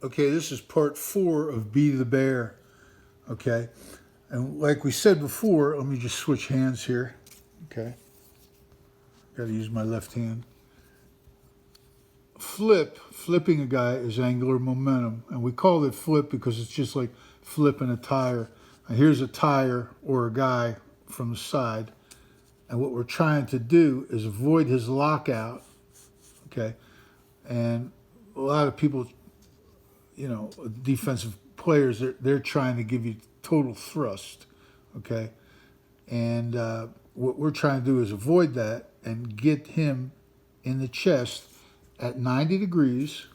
Okay, this is part 4 of Be the Bear. Okay, and like we said before, let me just switch hands here. Okay, got to use my left hand. Flipping a guy is angular momentum, and we call it flip because it's just like flipping a tire. Now here's a tire or a guy from the side, and what we're trying to do is avoid his lockout. Okay, and a lot of people, defensive players, they're trying to give you total thrust. Okay, and what we're trying to do is avoid that and get him in the chest at 90 degrees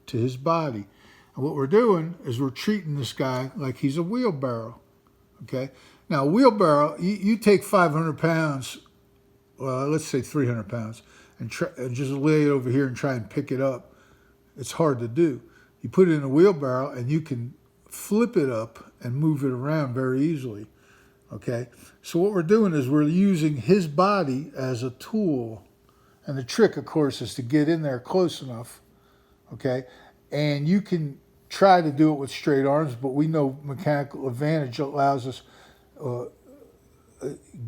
to his body. And what we're doing is we're treating this guy like he's a wheelbarrow. Okay, now a wheelbarrow, you take 500 pounds, well, let's say 300 pounds, and just lay it over here and try and pick it up. It's hard to do. You put it in a wheelbarrow and you can flip it up and move it around very easily. Okay, so what we're doing is we're using his body as a tool. And the trick, of course, is to get in there close enough. Okay, and you can try to do it with straight arms, but we know mechanical advantage allows us,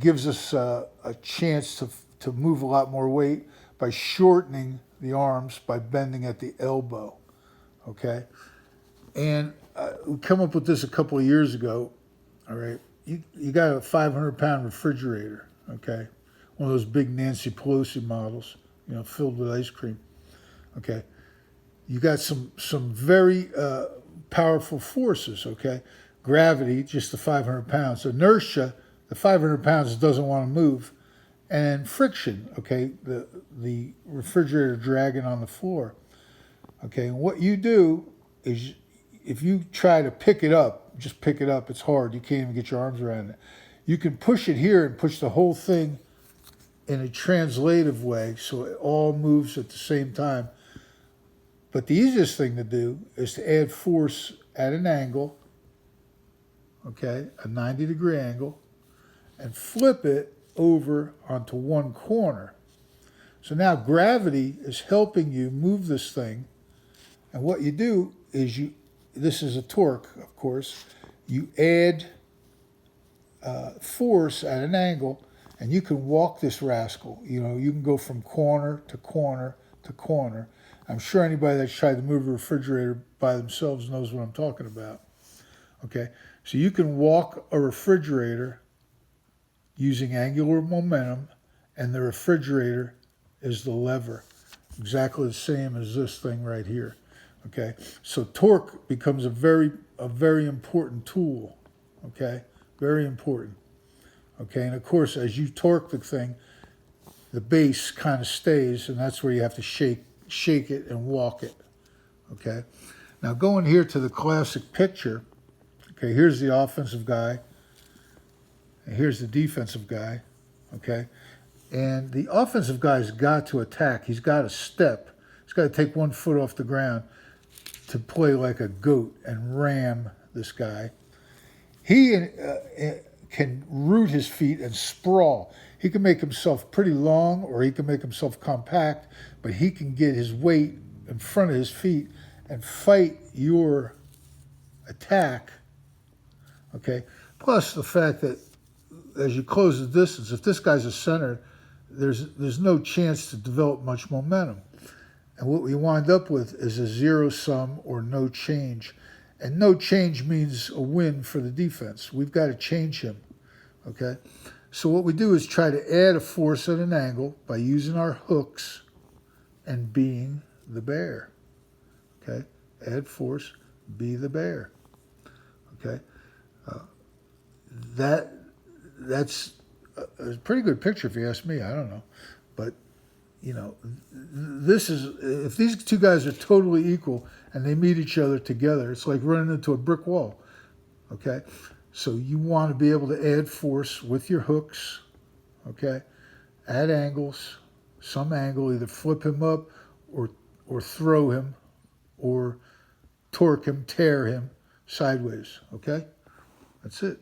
gives us a chance to move a lot more weight by shortening the arms by bending at the elbow. Okay, and we come up with this a couple of years ago. All right, you got a 500-pound refrigerator. Okay, one of those big Nancy Pelosi models, filled with ice cream. Okay, you got some very powerful forces. Okay, gravity, just the 500 pounds. Inertia, the 500 pounds doesn't want to move, and friction. Okay, the refrigerator dragging on the floor. Okay, and what you do is, if you try to pick it up, just pick it up, it's hard. You can't even get your arms around it. You can push it here and push the whole thing in a translative way so it all moves at the same time. But the easiest thing to do is to add force at an angle, okay, a 90-degree angle, and flip it over onto one corner. So now gravity is helping you move this thing. And what you do is this is a torque, of course, you add force at an angle, and you can walk this rascal. You can go from corner to corner to corner. I'm sure anybody that's tried to move a refrigerator by themselves knows what I'm talking about. Okay, so you can walk a refrigerator using angular momentum, and the refrigerator is the lever, exactly the same as this thing right here. Okay, so torque becomes a very important tool. Okay, very important. Okay, and of course, as you torque the thing, the base kind of stays, and that's where you have to shake it and walk it. Okay, now going here to the classic picture. Okay, here's the offensive guy, and here's the defensive guy. Okay, and the offensive guy's got to attack. He's got to step. He's got to take one foot off the ground to play like a goat and ram this guy. He can root his feet and sprawl. He can make himself pretty long, or he can make himself compact, but he can get his weight in front of his feet and fight your attack. Okay. Plus the fact that as you close the distance, if this guy's a center, there's no chance to develop much momentum. And what we wind up with is a zero sum or no change. And no change means a win for the defense. We've got to change him. Okay? So what we do is try to add a force at an angle by using our hooks and being the bear. Okay? Add force, be the bear. Okay? That's a pretty good picture if you ask me. I don't know. But this is, if these two guys are totally equal and they meet each other together, it's like running into a brick wall. Okay, so you want to be able to add force with your hooks. Okay, at angles, some angle, either flip him up or throw him or torque him, tear him sideways. Okay, that's it.